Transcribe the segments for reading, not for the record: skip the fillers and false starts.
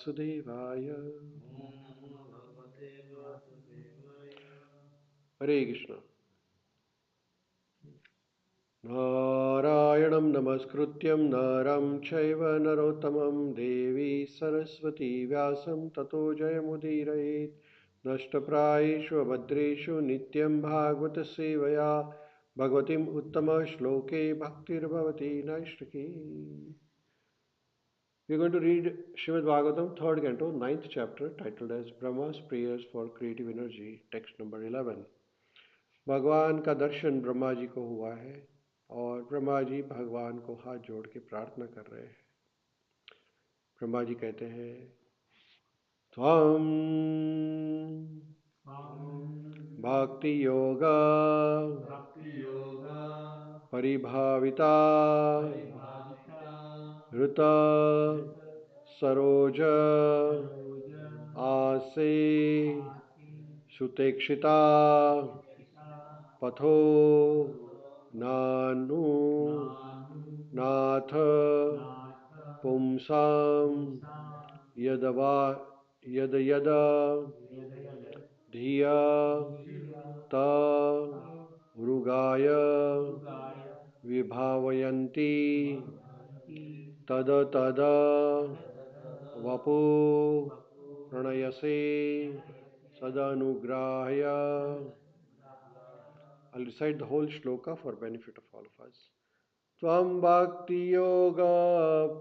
वासुदेवाय। ओम नमो भगवते वासुदेवाय। हरे कृष्ण। नारायणं नमस्कृत्यं नरं चैव नरोत्तमं देवी सरस्वती व्यासं ततो जयमुदीरयेत्। नष्टप्रायेषु भद्रेषु नित्यं भागवत सेवया भगवतीम् उत्तमश्लोके भक्तिर्भवति नैष्टिकी। We are going to read Srimad Bhagavatam, 3rd canto, 9th chapter, titled as Brahma's Prayers for Creative Energy, text number 11. भगवान का दर्शन ब्रह्मा जी को हुआ है और ब्रह्मा जी भगवान को हाथ जोड़ के प्रार्थना कर रहे हैं। ब्रह्मा जी कहते हैं, त्वं भक्ति योगा परिभाविता ऋत सरोज आसे सुतेक्षिता पथो नानु नाथ पुंसां यदवा यद यद धिया त मृगाय विभावयन्ति तद तद Vapu प्रणयसे सदनुग्राह्य. I'll recite the whole shloka for benefit of all of us. Tvam bhakti yoga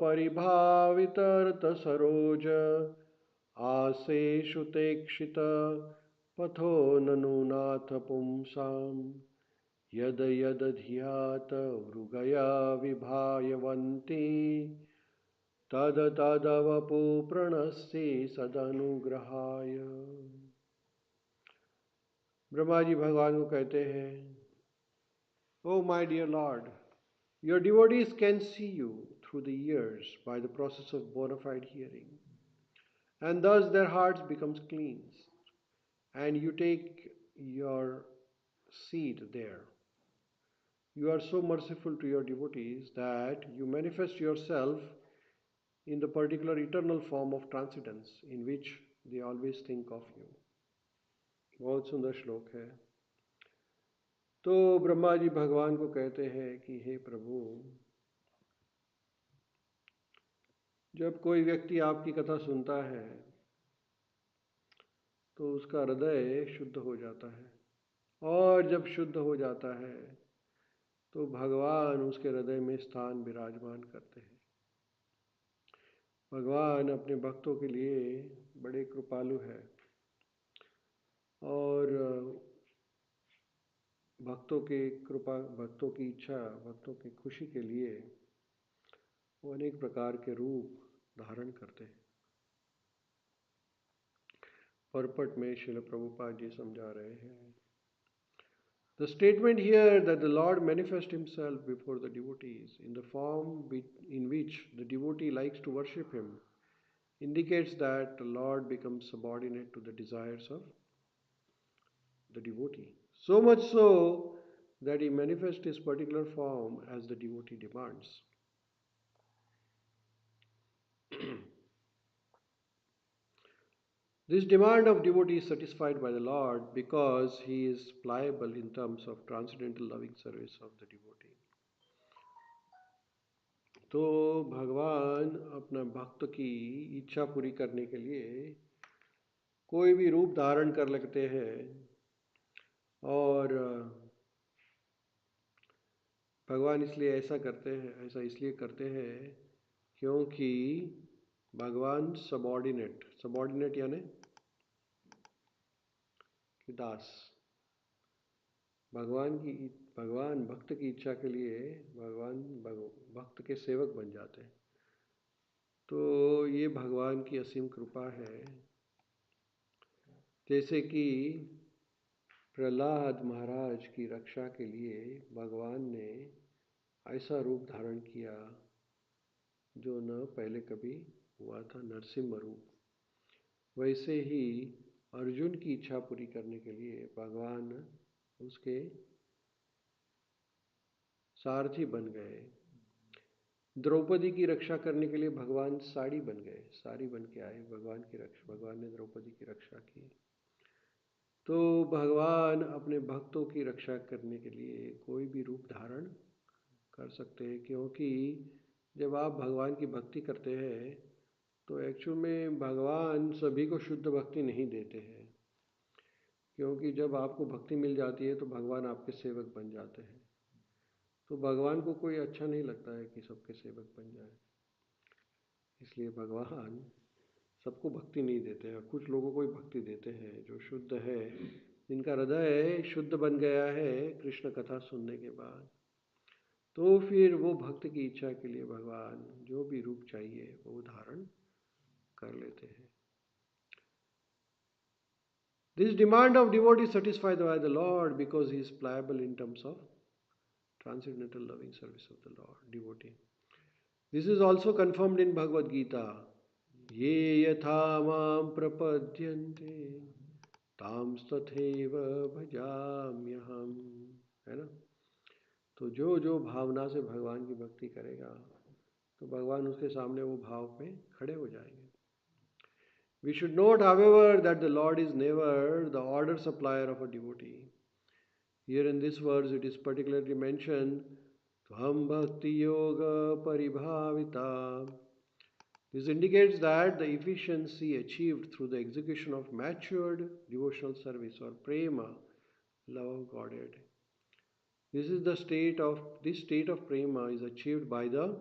paribhavitarta saroja aseshu tekshita patho nanunatha pumsam yada yada dhyata vrugaya vibhayavanti tada tadavapu pranasya sadanugrahaya. Brahma ji भगवान को कहते हैं, oh my dear lord, your devotees can see you through the ears by the process of bona fide hearing, and thus their hearts becomes cleansed, and you take your seat there. You are so merciful to your devotees that you manifest yourself in the particular eternal form of transcendence in which they always think of you. बहुत सुंदर श्लोक है। तो ब्रह्मा जी भगवान को कहते हैं कि हे प्रभु, जब कोई व्यक्ति आपकी कथा सुनता है तो उसका हृदय शुद्ध हो जाता है, और जब शुद्ध हो जाता है तो भगवान उसके हृदय में स्थान विराजमान करते हैं। भगवान अपने भक्तों के लिए बड़े कृपालु है और भक्तों की इच्छा, भक्तों की खुशी के लिए वो अनेक प्रकार के रूप धारण करते हैं। परपट में श्रील प्रभुपाद जी समझा रहे हैं, the statement here that the Lord manifests himself before the devotees in the form in which the devotee likes to worship him indicates that the Lord becomes subordinate to the desires of the devotee. So much so that he manifests his particular form as the devotee demands. This demand of devotee is satisfied by the Lord because he is pliable in terms of transcendental loving service of the devotee. तो भगवान अपना भक्त की इच्छा पूरी करने के लिए कोई भी रूप धारण कर लेते हैं, और भगवान ऐसा इसलिए करते हैं क्योंकि भगवान सबॉर्डिनेट यानी कि दास, भगवान भक्त की इच्छा के लिए भगवान भक्त के सेवक बन जाते हैं। तो ये भगवान की असीम कृपा है। जैसे कि प्रहलाद महाराज की रक्षा के लिए भगवान ने ऐसा रूप धारण किया जो न पहले कभी हुआ था, नरसिंह रूप, वैसे ही अर्जुन की इच्छा पूरी करने के लिए भगवान उसके सारथी बन गए। द्रौपदी की रक्षा करने के लिए भगवान साड़ी बन गए, साड़ी बन के आए, भगवान ने द्रौपदी की रक्षा की। तो भगवान अपने भक्तों की रक्षा करने के लिए कोई भी रूप धारण कर सकते हैं, क्योंकि जब आप भगवान की भक्ति करते हैं तो एक्चुअल में भगवान सभी को शुद्ध भक्ति नहीं देते हैं, क्योंकि जब आपको भक्ति मिल जाती है तो भगवान आपके सेवक बन जाते हैं। तो भगवान को कोई अच्छा नहीं लगता है कि सबके सेवक बन जाए, इसलिए भगवान सबको भक्ति नहीं देते हैं। कुछ लोगों को ही भक्ति देते हैं जो शुद्ध है, जिनका हृदय शुद्ध बन गया है कृष्ण कथा सुनने के बाद। तो फिर वो भक्त की इच्छा के लिए भगवान जो भी रूप चाहिए वो धारण कर लेते हैं। This demand of devotee is satisfied by the Lord because he is pliable in terms of transcendental loving service of the Lord, devotee. This is also confirmed in Bhagavad Gita. Ye yatha mam prapadyante tam tatheva bhajamyaham. है ना? तो जो जो भावना से भगवान की भक्ति करेगा तो भगवान उसके सामने वो भाव पे खड़े हो जाएंगे। We should note, however, that the Lord is never the order supplier of a devotee. Here in this verse, it is particularly mentioned, Tvam Bhakti Yoga Paribhavita. This indicates that the efficiency achieved through the execution of matured devotional service or prema, love of Godhead. This state of prema is achieved by the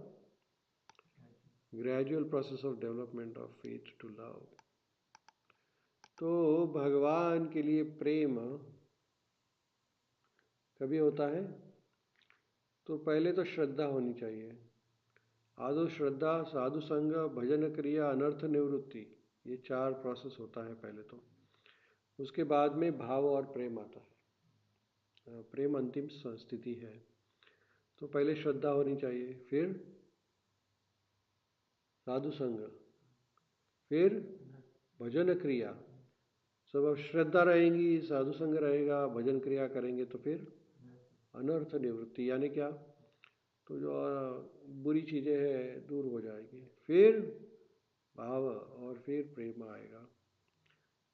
gradual process of development of faith to love. तो भगवान के लिए प्रेम कभी होता है? तो पहले तो श्रद्धा होनी चाहिए। आदो श्रद्धा, साधु संग, भजन क्रिया, अनर्थ निवृत्ति, ये 4 प्रोसेस होता है पहले तो। उसके बाद में भाव और प्रेम आता है। प्रेम अंतिम स्थिति है। तो पहले श्रद्धा होनी चाहिए, फिर साधु संग, फिर भजन क्रिया। सब अब श्रद्धा रहेगी, साधु संग रहेगा, भजन क्रिया करेंगे तो फिर अनर्थ निवृत्ति, यानी क्या? तो जो बुरी चीज़ें हैं दूर हो जाएगी, फिर भाव और फिर प्रेम आएगा।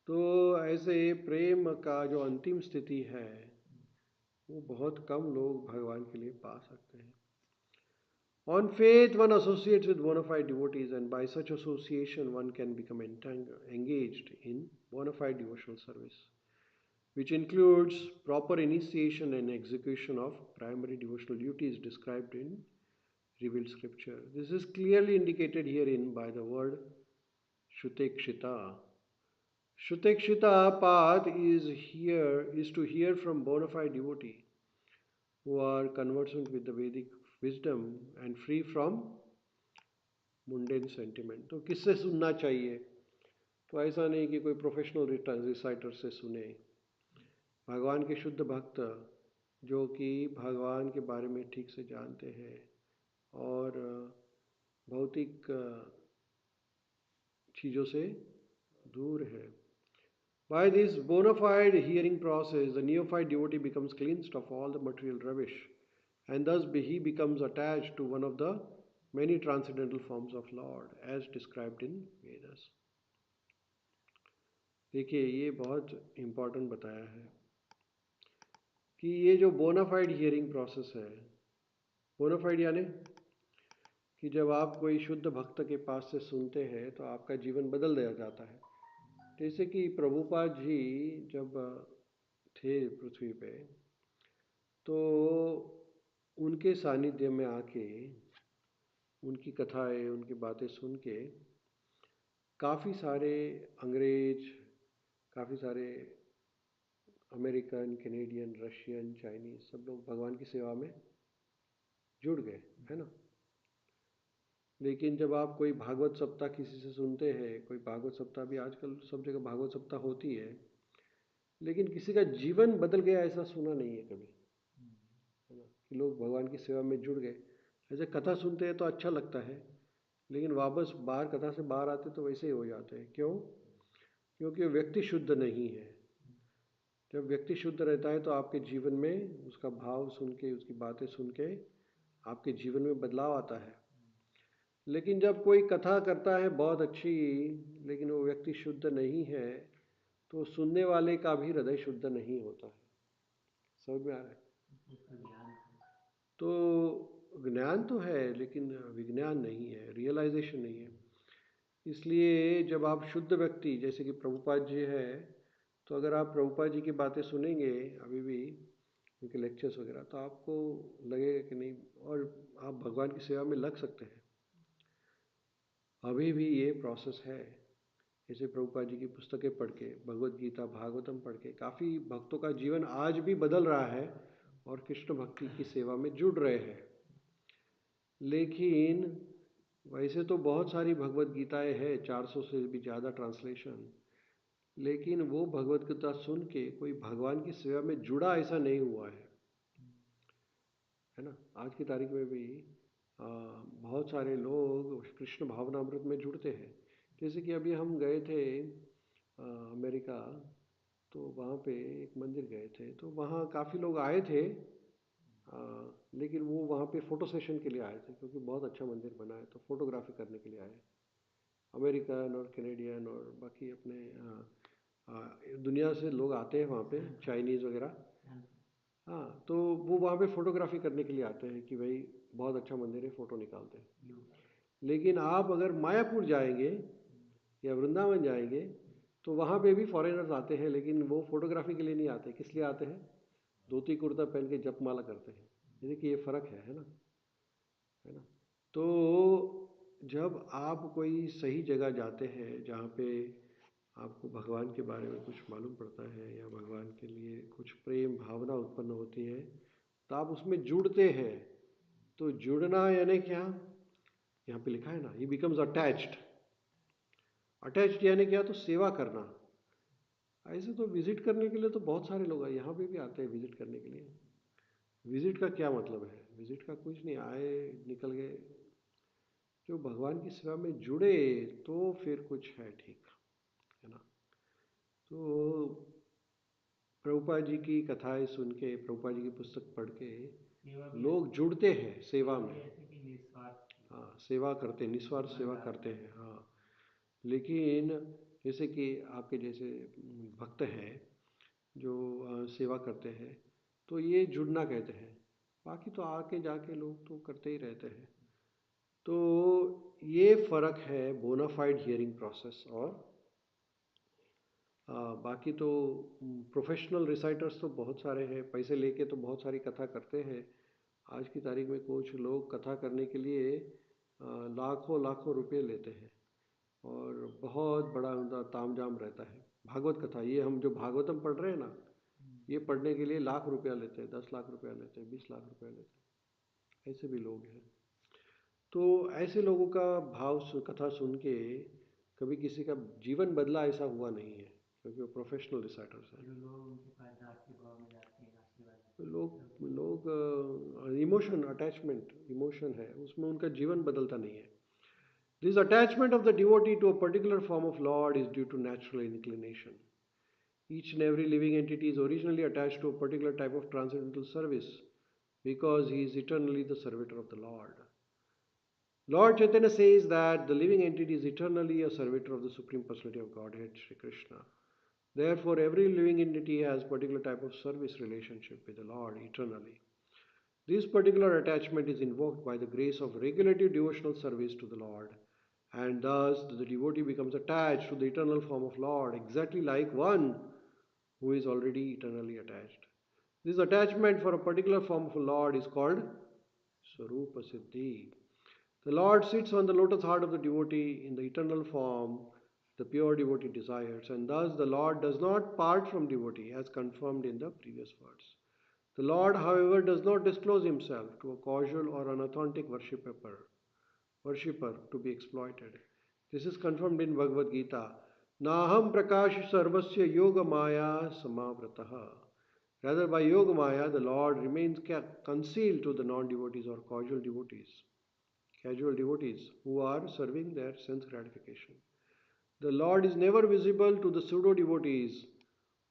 तो ऐसे प्रेम का जो अंतिम स्थिति है वो बहुत कम लोग भगवान के लिए पा सकते हैं। On faith, one associates with bona fide devotees, and by such association, one can become engaged in bona fide devotional service, which includes proper initiation and execution of primary devotional duties described in revealed scripture. This is clearly indicated herein by the word Shutekshita. Shutekshita path is to hear from bona fide devotee who are conversant with the Vedic wisdom and free from mundane sentiment. तो किससे सुनना चाहिए? तो ऐसा नहीं कि कोई professional reciter से सुने। भगवान के शुद्ध भक्त जो कि भगवान के बारे में ठीक से जानते हैं और भौतिक चीज़ों से दूर है। By this bona fide hearing process, the neophyte devotee becomes cleansed of all the material rubbish, and thus he becomes attached to one of the many transcendental forms of Lord, as described in Vedas. देखिए, ये बहुत important बताया है कि ये जो bonafide hearing process है, bonafide यानी कि जब आप कोई शुद्ध भक्त के पास से सुनते हैं तो आपका जीवन बदल दिया जाता है। जैसे कि प्रभुपाद जी जब थे पृथ्वी पे तो उनके सानिध्य में आके उनकी कथाएं, उनकी बातें सुन के काफ़ी सारे अंग्रेज, काफ़ी सारे अमेरिकन, कैनेडियन, रशियन, चाइनीज सब लोग भगवान की सेवा में जुड़ गए, है ना। लेकिन जब आप कोई भागवत सप्ताह किसी से सुनते हैं, कोई भागवत सप्ताह भी आजकल सब जगह भागवत सप्ताह होती है, लेकिन किसी का जीवन बदल गया ऐसा सुना नहीं है कभी, है ना, कि लोग भगवान की सेवा में जुड़ गए। ऐसे कथा सुनते हैं तो अच्छा लगता है, लेकिन वापस बाहर कथा से बाहर आते तो वैसे ही हो जाते हैं। क्यों? क्योंकि व्यक्ति शुद्ध नहीं है। जब व्यक्ति शुद्ध रहता है तो आपके जीवन में उसका भाव सुन के, उसकी बातें सुन के आपके जीवन में बदलाव आता है। लेकिन जब कोई कथा करता है बहुत अच्छी, लेकिन वो व्यक्ति शुद्ध नहीं है, तो सुनने वाले का भी हृदय शुद्ध नहीं होता है। समझ में आ रहा है? तो ज्ञान तो है लेकिन विज्ञान नहीं है, रियलाइजेशन नहीं है। इसलिए जब आप शुद्ध व्यक्ति, जैसे कि प्रभुपाद जी है, तो अगर आप प्रभुपाद जी की बातें सुनेंगे अभी भी, उनके लेक्चर्स वगैरह, तो आपको लगेगा कि नहीं, और आप भगवान की सेवा में लग सकते हैं। अभी भी ये प्रोसेस है। जैसे प्रभुपाद जी की पुस्तकें पढ़ के, भगवद गीता भागवतम पढ़ के, काफ़ी भक्तों का जीवन आज भी बदल रहा है और कृष्ण भक्ति की सेवा में जुड़ रहे हैं। लेकिन वैसे तो बहुत सारी भगवद गीताएँ हैं, 400 से भी ज़्यादा ट्रांसलेशन, लेकिन वो भगवद गीता सुन के कोई भगवान की सेवा में जुड़ा ऐसा नहीं हुआ है ना। आज की तारीख में भी बहुत सारे लोग कृष्ण भावनामृत में जुड़ते हैं। जैसे कि अभी हम गए थे अमेरिका, तो वहाँ पे एक मंदिर गए थे, तो वहाँ काफ़ी लोग आए थे, लेकिन वो वहाँ पे फ़ोटो सेशन के लिए आए थे, क्योंकि बहुत अच्छा मंदिर बना है, तो फोटोग्राफी करने के लिए आए। अमेरिकन और कैनेडियन और बाकी अपने दुनिया से लोग आते हैं वहाँ पे, चाइनीज़ वगैरह। हाँ, तो वो वहाँ पे फोटोग्राफी करने के लिए आते हैं कि भाई बहुत अच्छा मंदिर है, फ़ोटो निकालते हैं। लेकिन आप अगर मायापुर जाएंगे या वृंदावन जाएंगे, तो वहाँ पे भी फॉरेनर्स आते हैं, लेकिन वो फोटोग्राफी के लिए नहीं आते। किस लिए आते हैं? धोती कुर्ता पहन के जपमाला करते हैं। ये देखिए, ये फ़र्क है ना, है ना। तो जब आप कोई सही जगह जाते हैं जहाँ पे आपको भगवान के बारे में कुछ मालूम पड़ता है या भगवान के लिए कुछ प्रेम भावना उत्पन्न होती है, तो आप उसमें जुड़ते हैं। तो जुड़ना यानी क्या? यहाँ पे लिखा है ना, ही बिकम्स अटैच्ड। अटैच्ड यानी क्या? तो सेवा करना। ऐसे तो विजिट करने के लिए तो बहुत सारे लोग यहाँ पे भी आते हैं विजिट करने के लिए। विजिट का क्या मतलब है? विजिट का कुछ नहीं, आए निकल गए। जो भगवान की सेवा में जुड़े तो फिर कुछ है, ठीक है ना। तो प्रभुपाद जी की कथाएं सुन के, प्रभुपाद जी की पुस्तक पढ़ के लोग जुड़ते हैं सेवा में। हाँ, सेवा करते हैं, निस्वार्थ सेवा करते हैं। हाँ, लेकिन जैसे कि आपके जैसे भक्त हैं जो सेवा करते हैं, तो ये जुड़ना कहते हैं। बाकी तो आके जाके लोग तो करते ही रहते हैं। तो ये फ़र्क है बोनाफाइड हियरिंग प्रोसेस और बाकी तो प्रोफेशनल रिसाइटर्स तो बहुत सारे हैं, पैसे लेके तो बहुत सारी कथा करते हैं। आज की तारीख में कुछ लोग कथा करने के लिए लाखों लाखों रुपए लेते हैं और बहुत बड़ा उनका तामझाम रहता है। भागवत कथा, ये हम जो भागवतम पढ़ रहे हैं ना, ये पढ़ने के लिए लाख रुपया लेते हैं, 10 लाख रुपया लेते हैं, 20 लाख रुपया लेते हैं। ऐसे भी लोग हैं। तो ऐसे लोगों का कथा सुन के कभी किसी का जीवन बदला ऐसा हुआ नहीं है, क्योंकि वो प्रोफेशनल रिसाइटर्स हैं। लोग लोग इमोशन अटैचमेंट इमोशन है उसमें, उनका जीवन बदलता नहीं है। This attachment of the devotee to a particular form of lord is due to natural inclination. Each and every living entity is originally attached to a particular type of transcendental service because he is eternally the servitor of the Lord. Lord Chaitanya says that the living entity is eternally a servitor of the Supreme Personality of Godhead, Sri Krishna. Therefore, every living entity has a particular type of service relationship with the Lord eternally. This particular attachment is invoked by the grace of regulative devotional service to the Lord, and thus the devotee becomes attached to the eternal form of Lord, exactly like one who is already eternally attached. This attachment for a particular form of a Lord is called Swarupa Siddhi. The Lord sits on the lotus heart of the devotee in the eternal form the pure devotee desires, and thus the Lord does not part from devotee as confirmed in the previous words. The Lord, however, does not disclose himself to a casual or unauthentic worshipper to be exploited. This is confirmed in Bhagavad Gita. Naham prakash sarvasya yoga maya samavrataha. Rather, by yoga maya, the Lord remains concealed to the non-devotees or casual devotees who are serving their sense gratification. The Lord is never visible to the pseudo devotees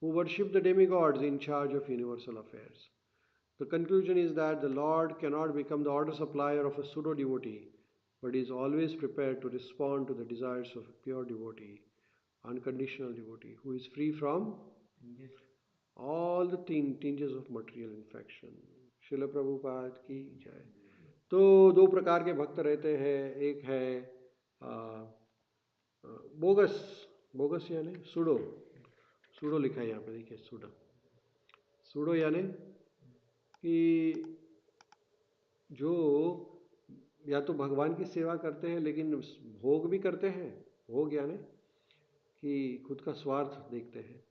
who worship the demigods in charge of universal affairs. The conclusion is that the Lord cannot become the order supplier of a pseudo devotee but is always prepared to respond to the desires of a pure devotee, unconditional devotee, who is free from all the tinges of material infection. शिल प्रभुपाद की जय। तो दो प्रकार के भक्त रहते हैं, एक है बोगस। बोगस यानी सूडो। सूडो लिखा है यहाँ पे, देखिए सूडो। सूडो यानी कि जो या तो भगवान की सेवा करते हैं लेकिन भोग भी करते हैं। भोग यानी कि खुद का स्वार्थ देखते हैं।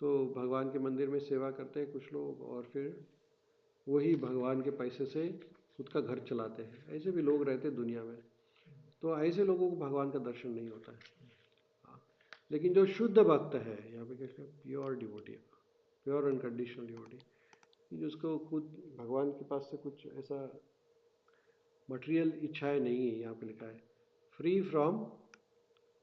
तो भगवान के मंदिर में सेवा करते हैं कुछ लोग, और फिर वही भगवान के पैसे से खुद का घर चलाते हैं। ऐसे भी लोग रहते हैं दुनिया में। तो ऐसे लोगों को भगवान का दर्शन नहीं होता है। हाँ। लेकिन जो शुद्ध भक्त है, यहाँ पे क्या, pure devotee, pure unconditional devotee, जिसको खुद भगवान के पास से कुछ ऐसा मटेरियल इच्छाएं नहीं है, यहाँ पे लिखा है free from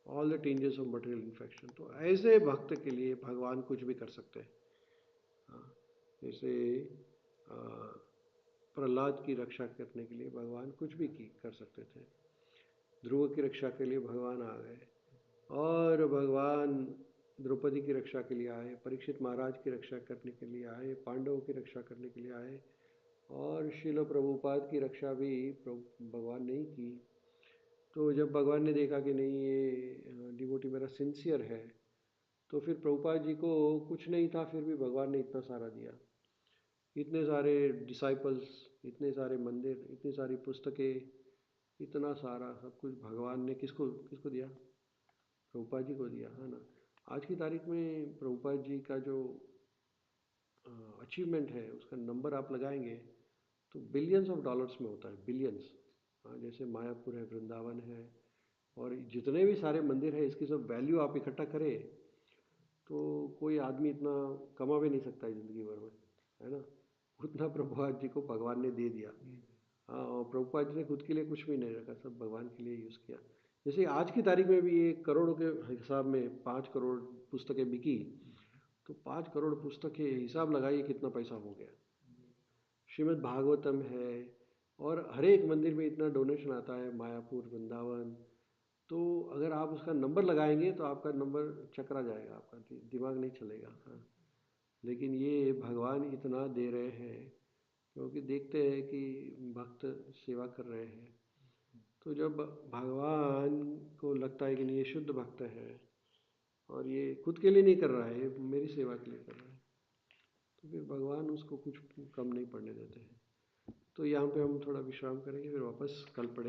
all the dangers of material infection. तो ऐसे भक्त के लिए भगवान कुछ भी कर सकते हैं। हाँ, जैसे प्रहलाद की रक्षा करने के लिए भगवान कुछ भी कर सकते थे। ध्रुव की रक्षा के लिए भगवान आ गए, और भगवान द्रौपदी की रक्षा के लिए आए, परीक्षित महाराज की रक्षा करने के लिए आए, पांडवों की रक्षा करने के लिए आए, और शिल प्रभुपाद की रक्षा भी भगवान नहीं की। तो जब भगवान ने देखा कि नहीं, ये डिवोटी मेरा सिंसियर है, तो फिर प्रभुपाद जी को कुछ नहीं था, फिर भी भगवान ने इतना सारा दिया। इतने सारे डिसाइपल्स, इतने सारे मंदिर, इतनी सारी पुस्तकें, इतना सारा सब कुछ भगवान ने किसको किसको दिया? प्रभुपाद जी को दिया, है ना। आज की तारीख में प्रभुपाद जी का जो अचीवमेंट है, उसका नंबर आप लगाएंगे तो बिलियंस ऑफ डॉलर्स में होता है, बिलियंस। हाँ, जैसे मायापुर है, वृंदावन है, और जितने भी सारे मंदिर है, इसकी सब वैल्यू आप इकट्ठा करें तो कोई आदमी इतना कमा भी नहीं सकता है ज़िंदगी भर में, है ना। उतना प्रभुपाद जी को भगवान ने दे दिया। हाँ, और प्रभुपाद जी ने खुद के लिए कुछ भी नहीं रखा, सब भगवान के लिए यूज़ किया। जैसे आज की तारीख में भी ये करोड़ों के हिसाब में 5 करोड़ पुस्तकें बिकी, तो 5 करोड़ पुस्तकें, हिसाब लगाइए कितना पैसा हो गया। श्रीमद् भागवतम है, और हर एक मंदिर में इतना डोनेशन आता है, मायापुर, वृंदावन। तो अगर आप उसका नंबर लगाएंगे तो आपका नंबर चकरा जाएगा, आपका दिमाग नहीं चलेगा। हाँ, लेकिन ये भगवान इतना दे रहे हैं क्योंकि देखते हैं कि भक्त सेवा कर रहे हैं। तो जब भगवान को लगता है कि नहीं, ये शुद्ध भक्त है और ये खुद के लिए नहीं कर रहा है, ये मेरी सेवा के लिए कर रहा है, तो फिर भगवान उसको कुछ कम नहीं पड़ने देते हैं। तो यहाँ पे हम थोड़ा विश्राम करेंगे, फिर वापस कल पढ़ेंगे।